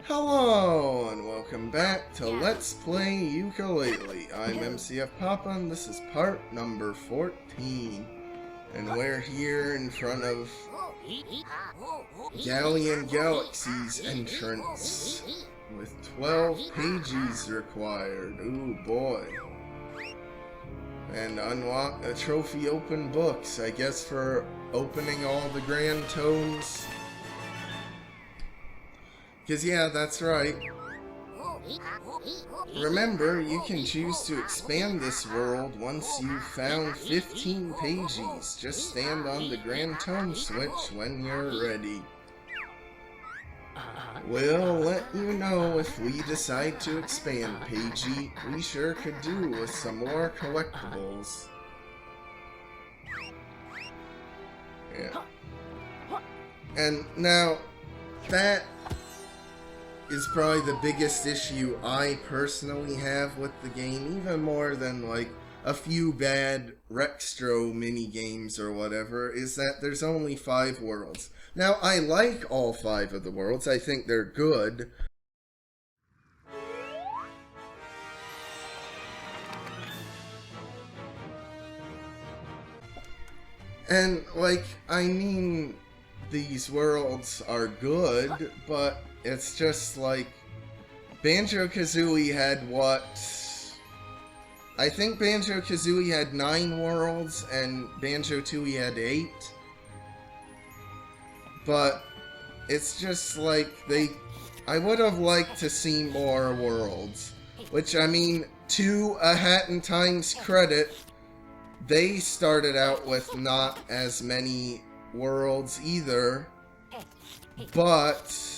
Hello, and welcome back to Let's Play Yooka-Laylee. I'm MCFPapa, and this is part number 14. And we're here in front of Galleon Galaxy's entrance, with 12 pages required. Ooh boy. And unlock a trophy open books, I guess for opening all the grand tomes. Because yeah, that's right. Remember, you can choose to expand this world once you've found 15 pages. Just stand on the Grand Tome switch when you're ready. We'll let you know if we decide to expand, Pagey. We sure could do with some more collectibles. Yeah. And now, that is probably the biggest issue I personally have with the game, even more than like a few bad Rextro mini-games or whatever, is that there's only 5 worlds. Now, I like all 5 of the worlds, I think they're good. And, like, I mean, these worlds are good, but it's just like, Banjo-Kazooie had what? I think Banjo-Kazooie had 9 worlds, and Banjo-Tooie had 8. But, it's just like, I would have liked to see more worlds. Which, I mean, to A Hat in Time's credit, they started out with not as many worlds either. But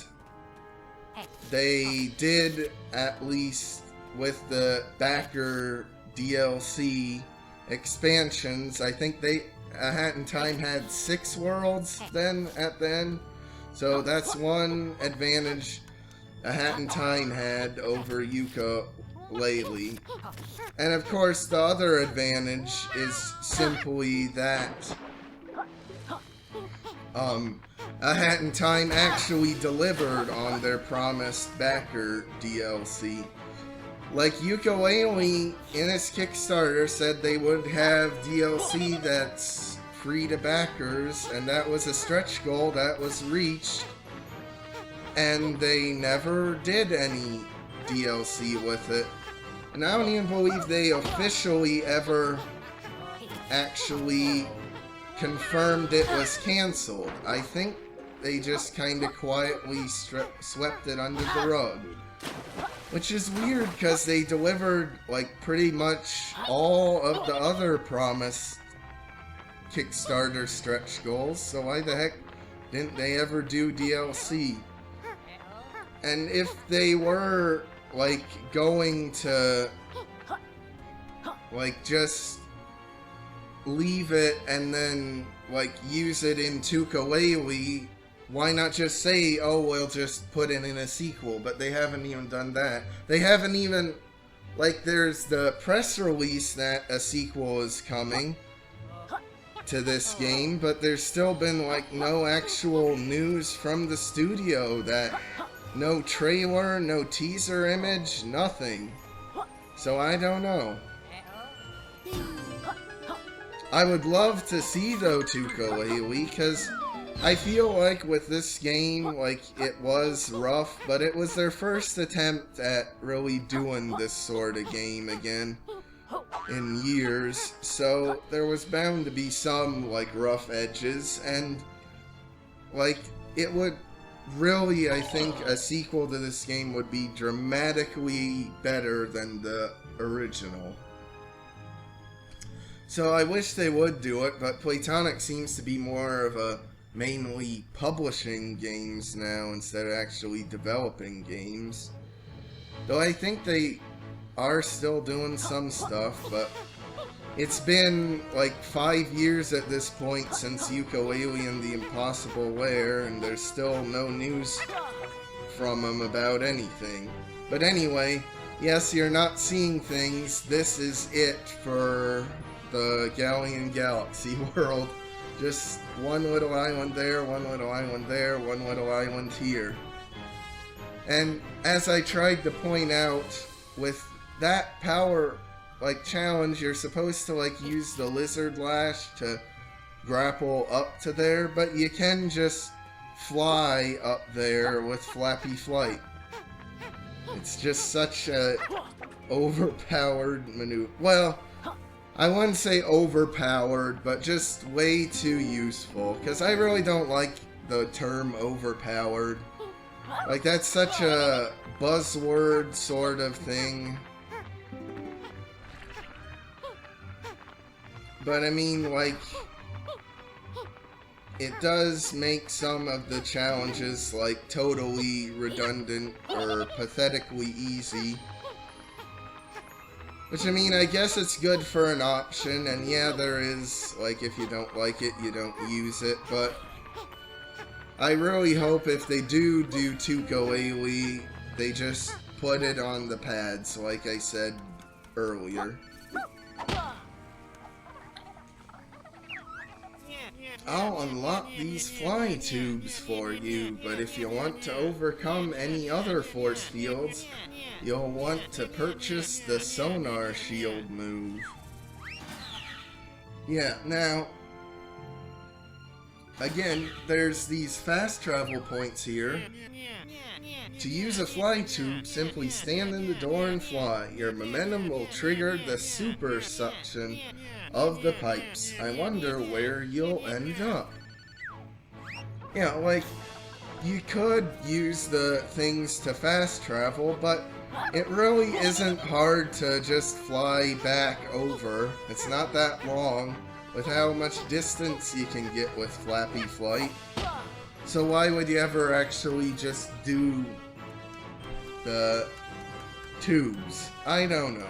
they did, at least with the backer DLC expansions, I think A Hat in Time had 6 worlds then at the end. So that's one advantage A Hat in Time had over Yooka-Laylee. And of course the other advantage is simply that A Hat in Time actually delivered on their promised backer DLC. Like, Yooka-Laylee in its Kickstarter said they would have DLC that's free to backers, and that was a stretch goal that was reached. And they never did any DLC with it. And I don't even believe they officially ever actually confirmed it was cancelled. I think they just kind of quietly swept it under the rug. Which is weird, because they delivered, like, pretty much all of the other promised Kickstarter stretch goals, so why the heck didn't they ever do DLC? And if they were, like, going to, like, just leave it and then, like, use it in Yooka-Laylee, why not just say, oh, we'll just put it in a sequel? But they haven't even done that. They haven't even, like, there's the press release that a sequel is coming to this game, but there's still been, like, no actual news from the studio, that no trailer, no teaser image, nothing. So I don't know. I would love to see, though, Yooka-Laylee, because I feel like with this game, like, it was rough, but it was their first attempt at really doing this sort of game again in years, so there was bound to be some, like, rough edges, and, like, it would really, I think, a sequel to this game would be dramatically better than the original. So I wish they would do it, but Playtonic seems to be more of a mainly publishing games now instead of actually developing games. Though I think they are still doing some stuff, but it's been like 5 years at this point since Yooka-Laylee and the Impossible Lair, and there's still no news from them about anything. But anyway, yes, you're not seeing things. This is it for the Galleon Galaxy world. Just one little island there, one little island there, one little island here. And as I tried to point out, with that power, like, challenge, you're supposed to, like, use the lizard lash to grapple up to there, but you can just fly up there with flappy flight. It's just such a overpowered maneuver. Well, I wouldn't say overpowered, but just way too useful, because I really don't like the term overpowered. Like, that's such a buzzword sort of thing. But I mean, like, it does make some of the challenges, like, totally redundant or pathetically easy. Which, I mean, I guess it's good for an option, and yeah, there is, like, if you don't like it, you don't use it, but I really hope if they do Yooka-Laylee, they just put it on the pads, like I said earlier. I'll unlock these fly tubes for you, but if you want to overcome any other force fields, you'll want to purchase the sonar shield move. Yeah, now, again, there's these fast travel points here. To use a fly tube, simply stand in the door and fly. Your momentum will trigger the super suction of the pipes. I wonder where you'll end up. Yeah, like, you could use the things to fast travel, but it really isn't hard to just fly back over. It's not that long with how much distance you can get with flappy flight. So why would you ever actually just do the tubes? I don't know.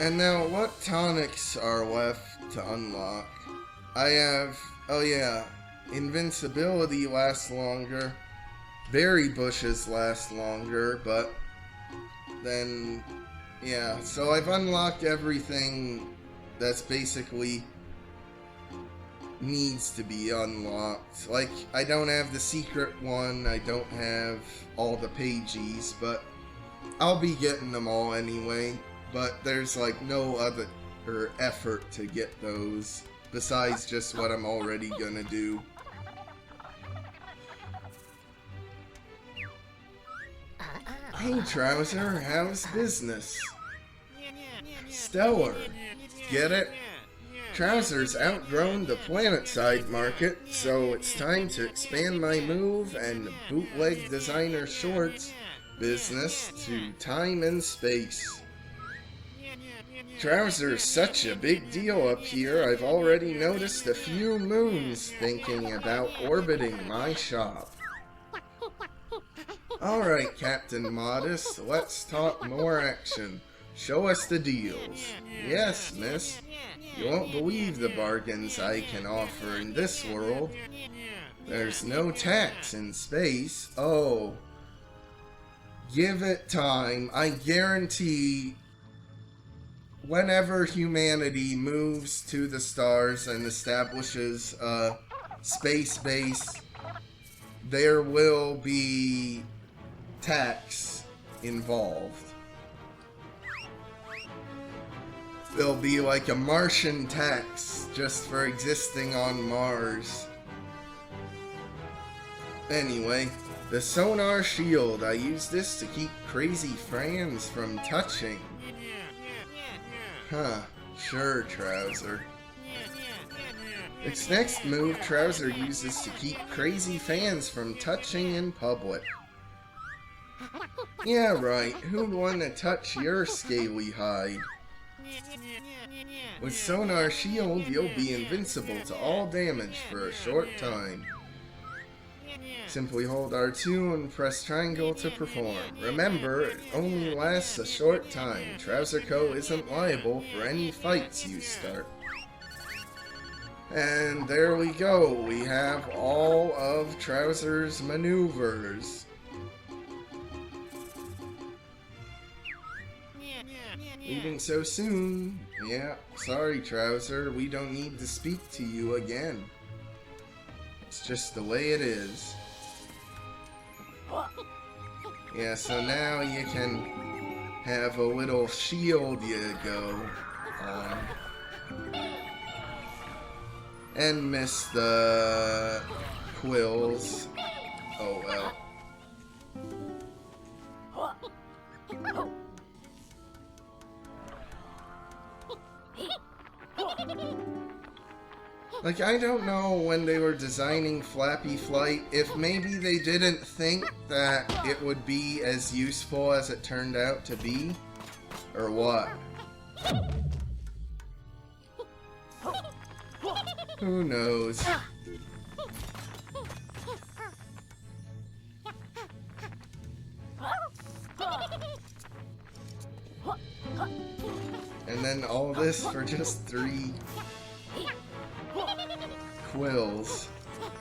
And now, what tonics are left to unlock? I have, oh yeah, invincibility lasts longer, berry bushes last longer, but then, yeah, so I've unlocked everything that's basically needs to be unlocked. Like, I don't have the secret one, I don't have all the pages, but I'll be getting them all anyway. But there's like no other effort to get those besides just what I'm already gonna do. Hey Trowzer, how's business? Stellar. Get it? Trowzer's outgrown the planet-side market, so it's time to expand my move and bootleg designer shorts business to time and space. Trowzer's such a big deal up here, I've already noticed a few moons thinking about orbiting my shop. Alright, Captain Modest, let's talk more action. Show us the deals. Yes, miss. You won't believe the bargains I can offer in this world. There's no tax in space. Oh. Give it time. I guarantee whenever humanity moves to the stars and establishes a space base, there will be tax involved. There'll be like a Martian tax just for existing on Mars. Anyway, the sonar shield. I use this to keep crazy fans from touching. Huh, sure, Trowzer. Its next move, Trowzer uses to keep crazy fans from touching in public. Yeah, right, who'd want to touch your scaly hide? With Sonar Shield, you'll be invincible to all damage for a short time. Simply hold R2 and press triangle to perform. Remember, it only lasts a short time. Trowzer Co. isn't liable for any fights you start. And there we go. We have all of Trowzer's maneuvers. Leaving so soon. Yeah, sorry Trowzer, we don't need to speak to you again. It's just the way it is. Yeah, so now you can have a little shield you go on. And miss the quills. Oh well. Like, I don't know when they were designing Flappy Flight if maybe they didn't think that it would be as useful as it turned out to be, or what. Who knows? And then all this for just 3 quills.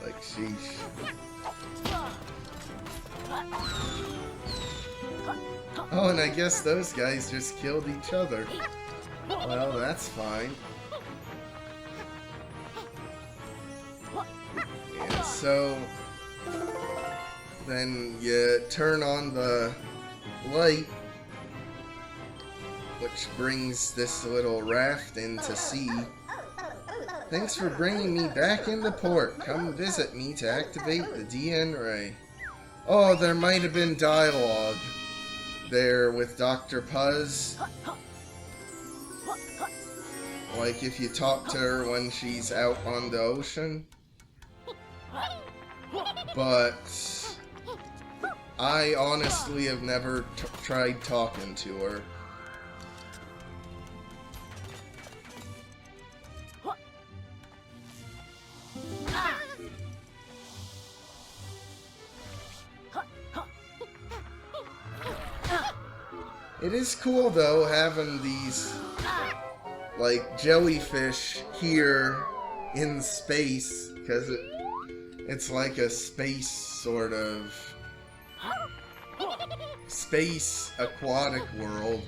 Like, sheesh. Oh, and I guess those guys just killed each other. Well, that's fine. Yeah, so then you turn on the light, which brings this little raft into sea. Thanks for bringing me back into port. Come visit me to activate the DN Ray. Oh, there might have been dialogue there with Dr. Puzz. Like if you talk to her when she's out on the ocean. But I honestly have never tried talking to her. It is cool though having these like jellyfish here in space, because it's like a space sort of space aquatic world.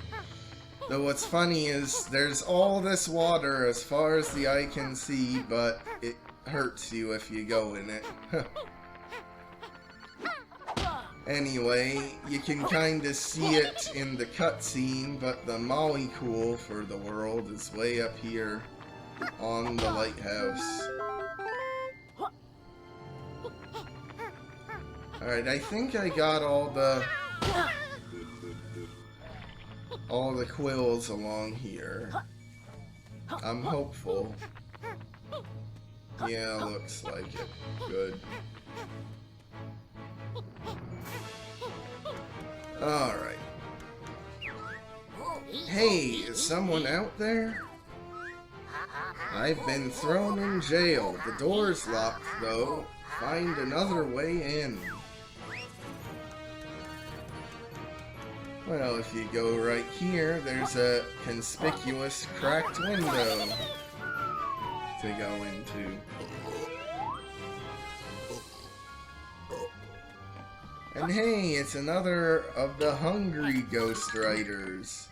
Though what's funny is there's all this water as far as the eye can see, but it hurts you if you go in it. Anyway, you can kinda see it in the cutscene, but the molecule for the world is way up here on the lighthouse. Alright, I think I got all the quills along here. I'm hopeful. Yeah, looks like it. Good. Alright. Hey, is someone out there? I've been thrown in jail. The door's locked, though. Find another way in. Well, if you go right here, there's a conspicuous cracked window to go into. And hey, it's another of the hungry Ghost Riders.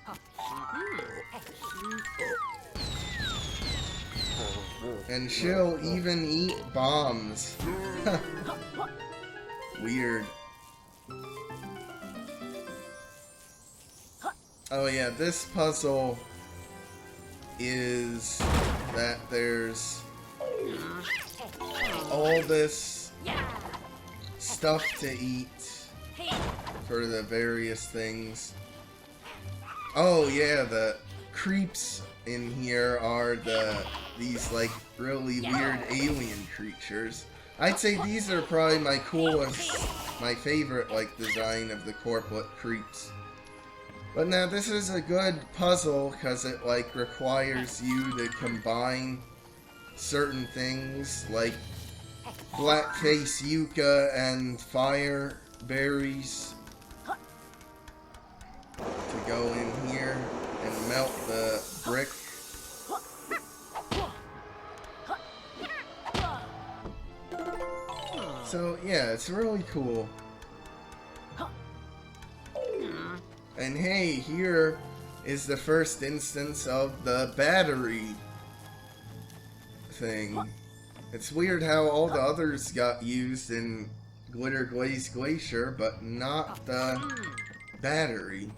And she'll even eat bombs. Weird. Oh yeah, this puzzle is that there's all this stuff to eat for the various things. Oh yeah, the creeps in here are these like really weird alien creatures. I'd say these are probably my coolest, my favorite like design of the corplet creeps. But now this is a good puzzle because it like requires you to combine certain things like blackface Yooka and fire berries to go in here and melt the brick. So yeah, it's really cool. And hey, here is the first instance of the battery thing. It's weird how all the others got used in Glitter Glaze Glacier, but not the battery.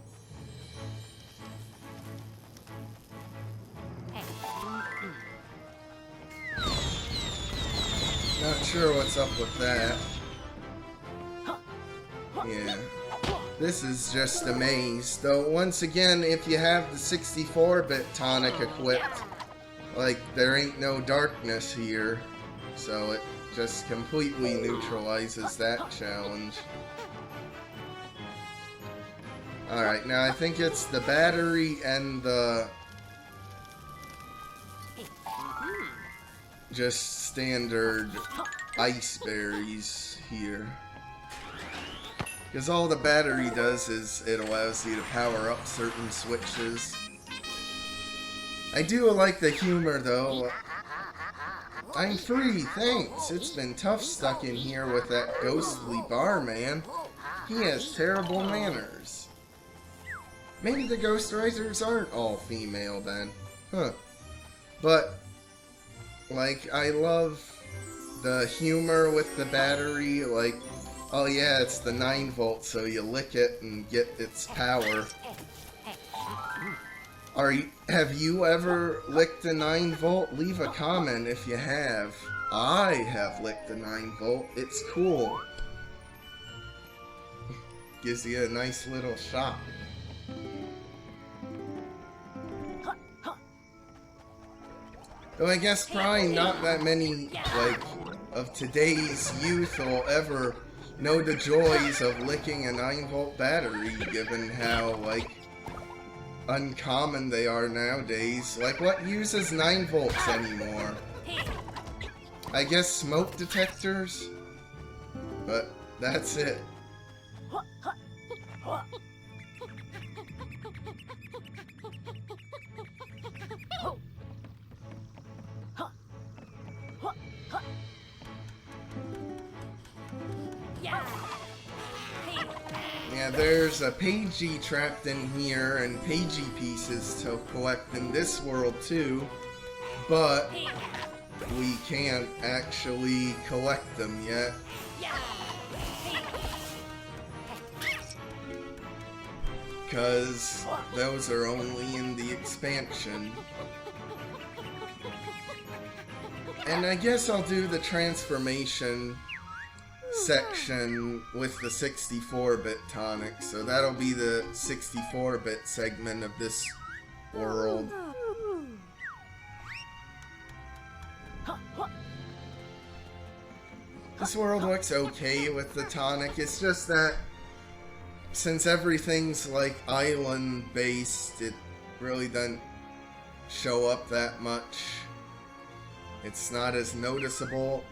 Not sure what's up with that. Yeah. This is just a maze. Though, once again, if you have the 64-bit tonic equipped, like, there ain't no darkness here. So it just completely neutralizes that challenge. Alright, now I think it's the battery and the just standard ice berries here. Because all the battery does is it allows you to power up certain switches. I do like the humor though. I'm free, thanks. It's been tough stuck in here with that ghostly barman. He has terrible manners. Maybe the Ghost Riders aren't all female then. Huh. But, like, I love the humor with the battery. Like, oh yeah, it's the 9 volt, so you lick it and get its power. Have you ever licked a 9 volt? Leave a comment if you have. I have licked a 9 volt. It's cool. Gives you a nice little shock. Though I guess probably not that many, like, of today's youth will ever know the joys of licking a 9 volt battery, given how, like, uncommon they are nowadays. Like, what uses 9 volts anymore? I guess smoke detectors? But that's it. Yeah, there's a Pagey trapped in here and Pagey pieces to collect in this world too, but we can't actually collect them yet. Because those are only in the expansion. And I guess I'll do the transformation section with the 64-bit tonic, so that'll be the 64-bit segment of this world. This world looks okay with the tonic. It's just that since everything's like island based, it really doesn't show up that much. It's not as noticeable.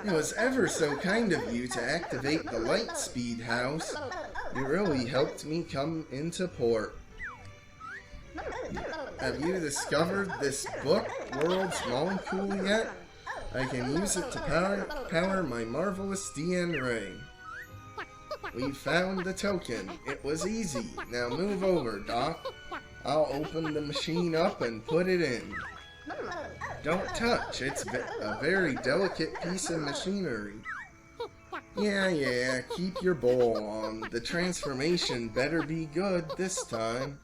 It was ever so kind of you to activate the Lightspeed house. You really helped me come into port. Have you discovered this book, World's Molecule, yet? I can use it to power my marvelous DN ray. We found the token. It was easy. Now move over, Doc. I'll open the machine up and put it in. Don't touch. It's a very delicate piece of machinery. Yeah, keep your bowl on. The transformation better be good this time.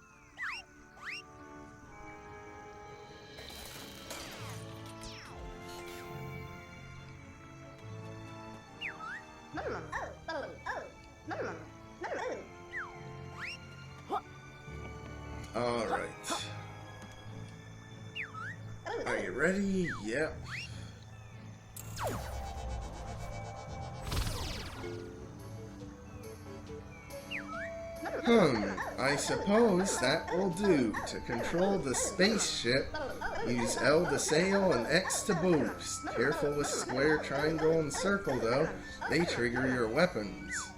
Alright. Are you ready? Yep. I suppose that will do. To control the spaceship, use L to sail and X to boost. Careful with square, triangle, and circle though. They trigger your weapons.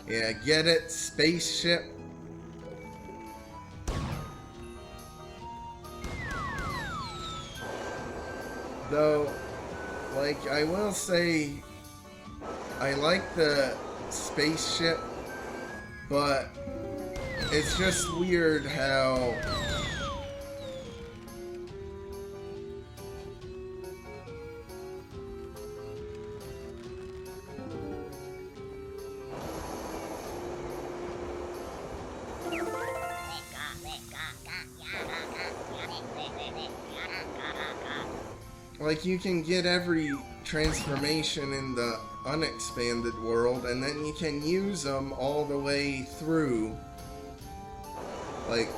Yeah, get it? Spaceship? Though, like, I will say, I like the spaceship, but it's just weird how like, you can get every transformation in the unexpanded world, and then you can use them all the way through. Like,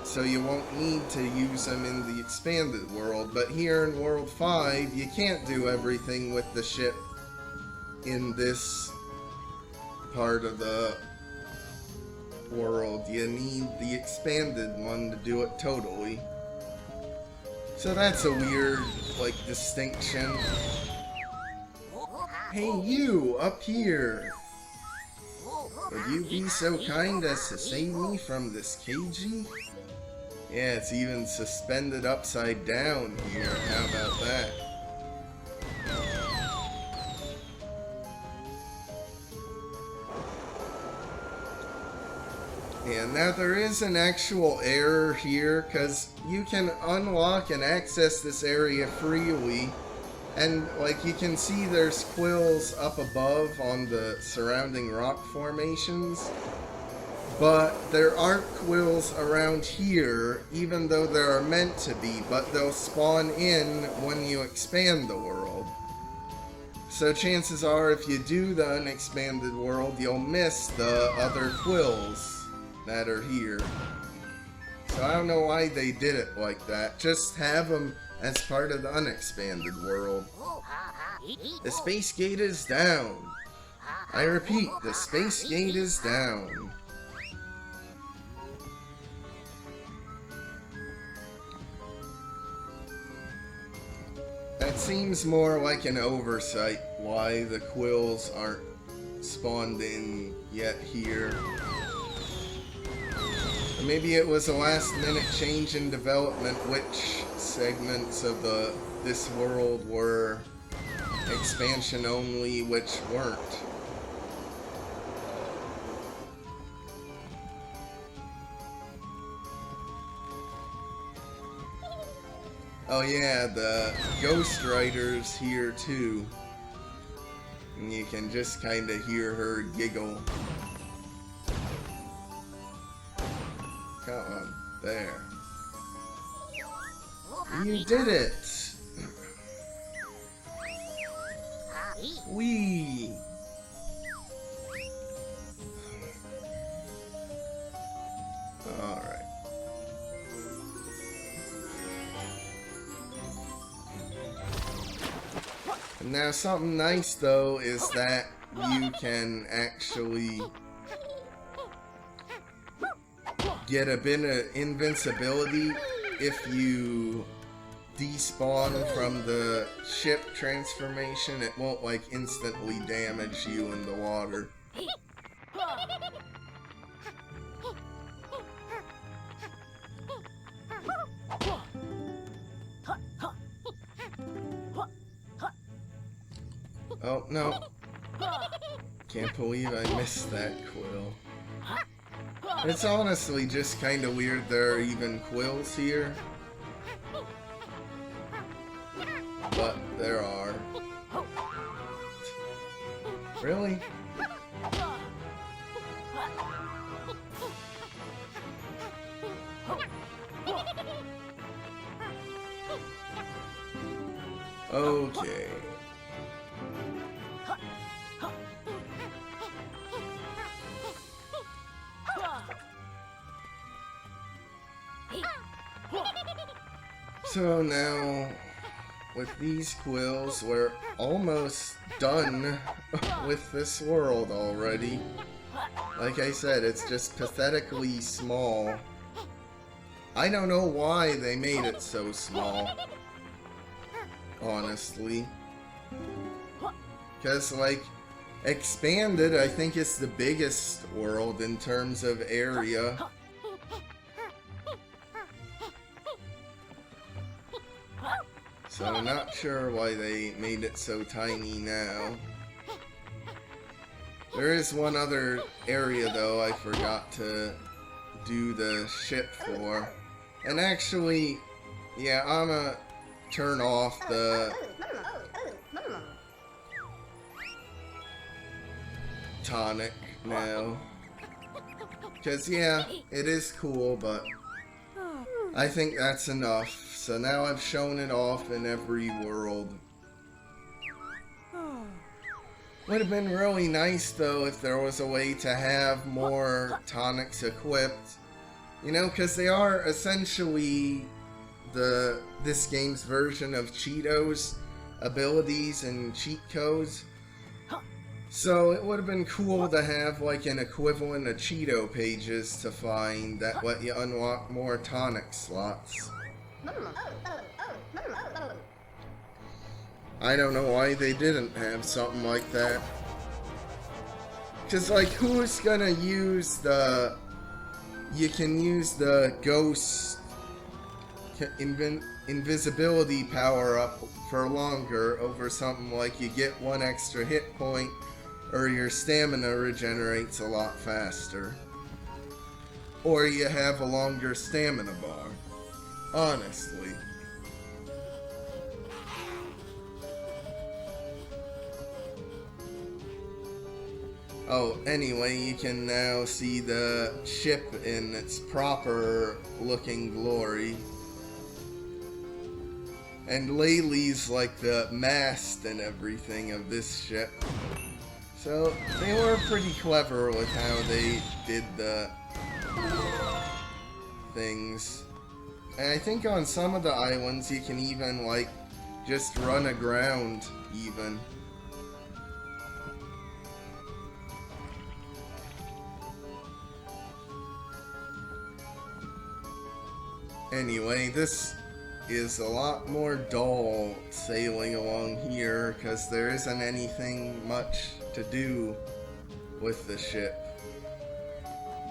so you won't need to use them in the expanded world. But here in World 5, you can't do everything with the ship in this part of the world. You need the expanded one to do it totally. So that's a weird, like, distinction. Hey, you, up here! Would you be so kind as to save me from this cagey? Yeah, it's even suspended upside down here. How about that? And now there is an actual error here, because you can unlock and access this area freely, and like you can see there's quills up above on the surrounding rock formations, but there aren't quills around here, even though there are meant to be, but they'll spawn in when you expand the world. So chances are if you do the unexpanded world, you'll miss the other quills that are here. So I don't know why they did it like that. Just have them as part of the unexpanded world. The space gate is down. I repeat, the space gate is down. That seems more like an oversight why the quills aren't spawned in yet here. Maybe it was a last-minute change in development, which segments of this world were expansion only, which weren't. Oh yeah, the Ghost Rider's here too. And you can just kind of hear her giggle. Come on, there. You did it! Whee! Alright. Now something nice though is that you can actually get a bit of invincibility if you despawn from the ship transformation. It won't like instantly damage you in the water. Oh no. Can't believe I missed that quill. It's honestly just kind of weird there are even quills here. But there are. Really? Okay. So now, with these quills, we're almost done with this world already. Like I said, it's just pathetically small. I don't know why they made it so small, honestly. Because, like, Expanded, I think, is the biggest world in terms of area. So I'm not sure why they made it so tiny now. There is one other area though I forgot to do the ship for. And actually, yeah, I'm gonna turn off the tonic now. Because yeah, it is cool, but I think that's enough. so now I've shown it off in every world. Would have been really nice though if there was a way to have more tonics equipped. You know, because they are essentially this game's version of Cheetos abilities and cheat codes. So it would have been cool to have like an equivalent of Cheeto pages to find that let you unlock more tonic slots. I don't know why they didn't have something like that. Cause like who's gonna use the... You can use the ghost invisibility power up for longer over something like you get one extra hit point or your stamina regenerates a lot faster. Or you have a longer stamina bar. Honestly. Oh, anyway, you can now see the ship in its proper looking glory. And Laylee's like the mast and everything of this ship. So, they were pretty clever with how they did the things. And I think on some of the islands you can even, like, just run aground, even. Anyway, this is a lot more dull sailing along here because there isn't anything much to do with the ship.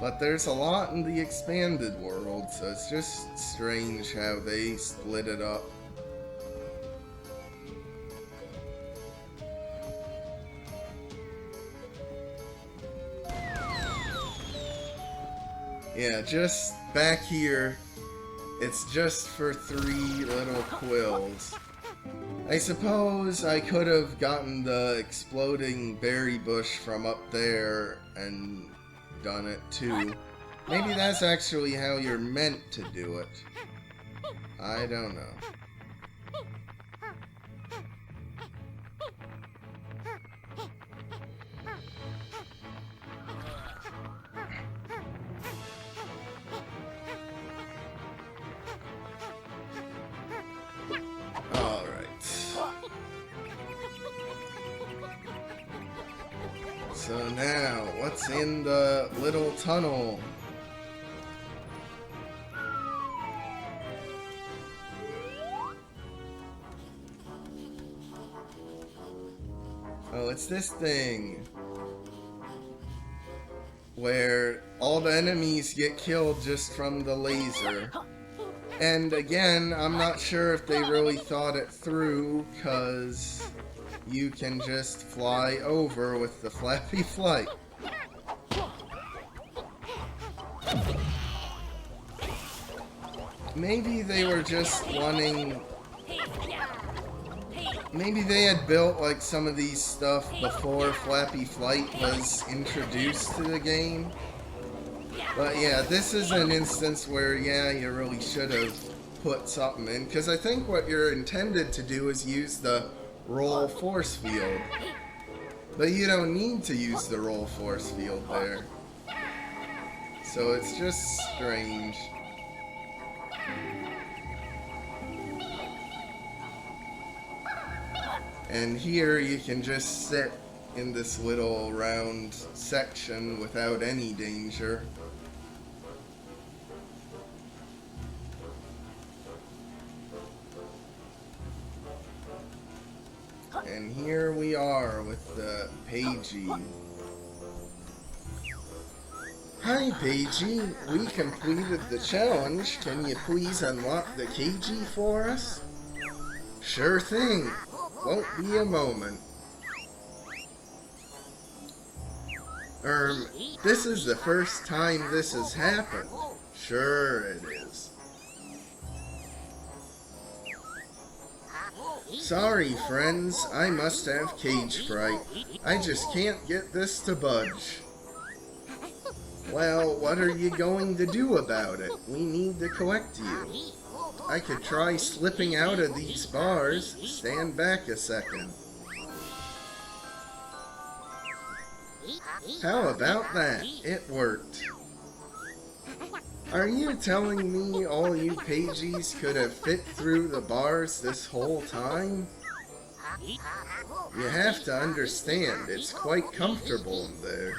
But there's a lot in the expanded world, so it's just strange how they split it up. Yeah, just back here, it's just for 3 little quills. I suppose I could have gotten the exploding berry bush from up there and done it too. Maybe that's actually how you're meant to do it. I don't know. So now, what's in the little tunnel? Oh, it's this thing. Where all the enemies get killed just from the laser. And again, I'm not sure if they really thought it through, 'cause you can just fly over with the Flappy Flight. Maybe they were just wanting... Maybe they had built like some of these stuff before Flappy Flight was introduced to the game. But yeah, this is an instance where, yeah, you really should have put something in. Because I think what you're intended to do is use the roll force field. But you don't need to use the roll force field there. So it's just strange. And here you can just sit in this little round section without any danger. And here we are with the Pagey. Hi Pagey, we completed the challenge. Can you please unlock the KG for us? Sure thing. Won't be a moment. This is the first time this has happened. Sure it is. Sorry, friends, I must have cage fright. I just can't get this to budge. Well, what are you going to do about it? We need to collect you. I could try slipping out of these bars. Stand back a second. How about that? It worked. Are you telling me all you pages could have fit through the bars this whole time? You have to understand, it's quite comfortable in there.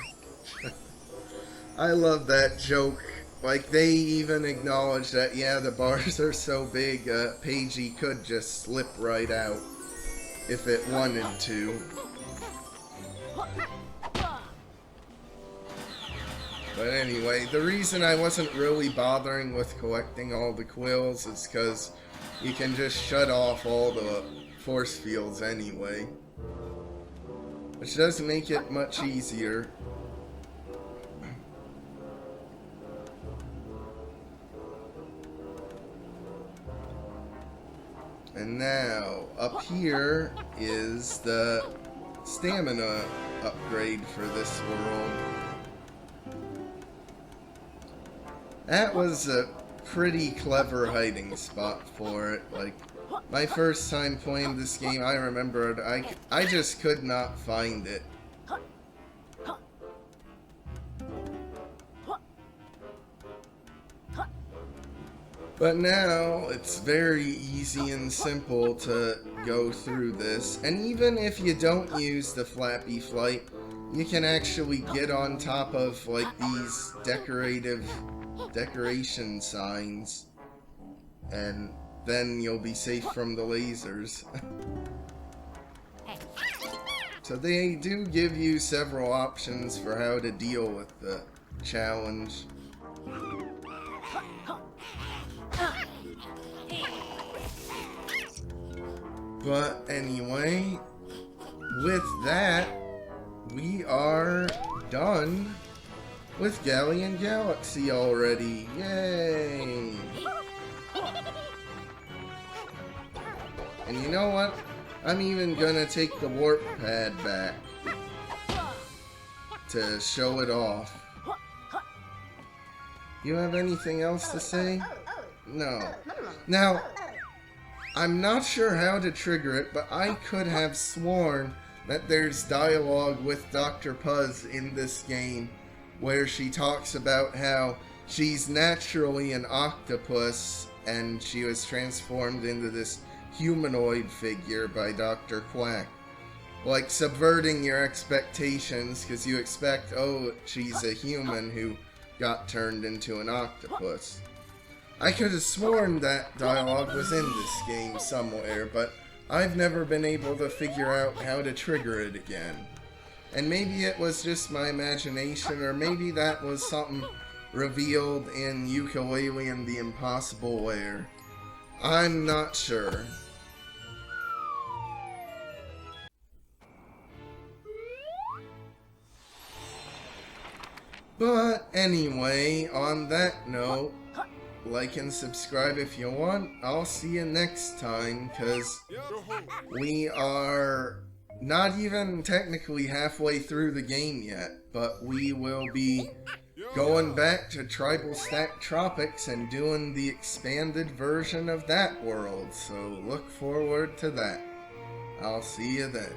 I love that joke. Like, they even acknowledge that, yeah, the bars are so big, Pagey could just slip right out if it wanted to. But anyway, the reason I wasn't really bothering with collecting all the quills is because you can just shut off all the force fields anyway. Which does make it much easier. And now, up here is the stamina upgrade for this world. That was a pretty clever hiding spot for it. Like, my first time playing this game, I remembered I just could not find it. But now, it's very easy and simple to go through this. And even if you don't use the Flappy Flight, you can actually get on top of, like, these decoration signs. And then you'll be safe from the lasers. So they do give you several options for how to deal with the challenge. But anyway, with that, we are done with Galleon Galaxy already. Yay! And you know what? I'm even gonna take the warp pad back to show it off. You have anything else to say? No. Now, I'm not sure how to trigger it, but I could have sworn that there's dialogue with Dr. Puzz in this game where she talks about how she's naturally an octopus and she was transformed into this humanoid figure by Dr. Quack. Like, subverting your expectations because you expect, oh, she's a human who got turned into an octopus. I could have sworn that dialogue was in this game somewhere, but I've never been able to figure out how to trigger it again. And maybe it was just my imagination, or maybe that was something revealed in Yooka-Laylee and the Impossible Lair. I'm not sure. But anyway, on that note, like and subscribe if you want. I'll see you next time, because we are not even technically halfway through the game yet, but we will be going back to Tribal Stack Tropics and doing the expanded version of that world, so look forward to that. I'll see you then.